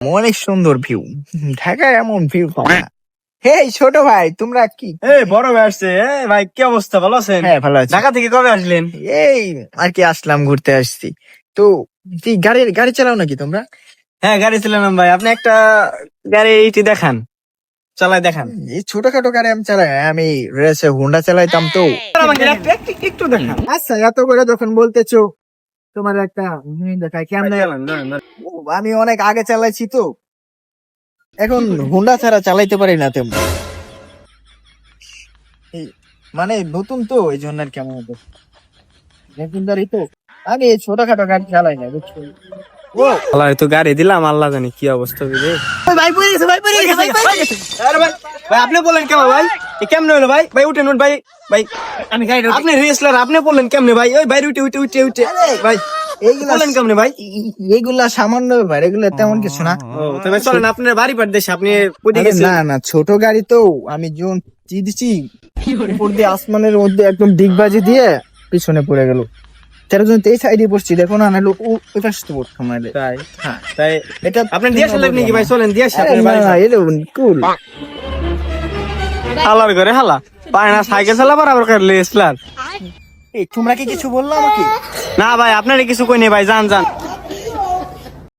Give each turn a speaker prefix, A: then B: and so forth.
A: অনেক সুন্দর ভিউ। ঢাকায় এমন ভিউ পাবো না। হে ছোট ভাই, তোমরা কি?
B: বড় ভাই আসছে। ভাই কি অবস্থা, ভালো আছেন?
A: হ্যাঁ ভালো আছি।
B: ঢাকা থেকে কবে আসলেন?
A: এই আর কি আসলাম, ঘুরতে আসছি। তো কি গাড়ি গাড়ি চালাও নাকি তোমরা?
B: হ্যাঁ, গাড়ি চালালাম ভাই। আপনি একটা গাড়ি এইটি দেখান, চালাই দেখান।
A: এই ছোটখাটো গাড়ি আমি চালাই না। আমি রেসে হুন্ডা চালাইতাম তো।
B: আমাকে একটু দেখান।
A: আচ্ছা, এত করে যখন বলতেছো, তোমার একটা দেখাই কেমনে। আমি অনেক আগে চালাইছি তো, এখন হুন্ডা ছাড়া চালাইতে পারি না তেমন। মানে নতুন তো, এই জন্য আর কেমন হবে। নতুন গাড়ি তো, আমি এই ছোটখাটো গাড়ি চালাই না, বুঝছো? ও
B: আল্লাহ, তো গাড়ি দিলাম, আল্লাহ জানি কি অবস্থা হবে।
A: ভাই পড়ে গেছে, ভাই পড়ে গেছে, ভাই পড়ে গেছে।
B: আরে ভাই, ভাই আপনি বললেন কেমন ভাই? এ কেমনে হলো ভাই? ভাই উঠেন ভাই। ভাই
A: আমি গাড়ি
B: আপনি রেসলার, আপনি বললেন কেমনে ভাই? ওই বাইরে উঠে উঠে উঠে উঠে ভাই
A: এইগুলা
B: বললেন কেমনে ভাই?
A: এইগুলা সামান্য ব্যাপার, এগুলা তেমন কিছু না।
B: ও তো ভাই চলেন, আপনার বাড়ি পার দেশে আপনি পড়ে
A: আরে
B: গেছেন।
A: না না, ছোট গাড়ি তো। আমি যখন দিচ্ছি উপর দিয়ে আসমানের মধ্যে একদম ডিগবাজি দিয়ে পিছনে পড়ে গেল। তেরো জন এই সাইডে পড়ছি, দেখো না, নাহলে ওই পাশে তো পড়তাম নাহলে।
B: তাই
A: হ্যাঁ,
B: তাই
A: এটা
B: আপনি দিয়ে আসলেন নাকি ভাই? চলেন দিয়ে আসি
A: আরে
B: আপনার
A: না,
B: বাড়ি।
A: এটা কুল।
B: হালার ঘরে হালা পায় না, সাইকেল চালাবার আবার রেসলার।
A: এই তোমরা কি কিছু বললো আমাকে?
B: না ভাই, আপনারই কিছু কই নেই ভাই, যান যান।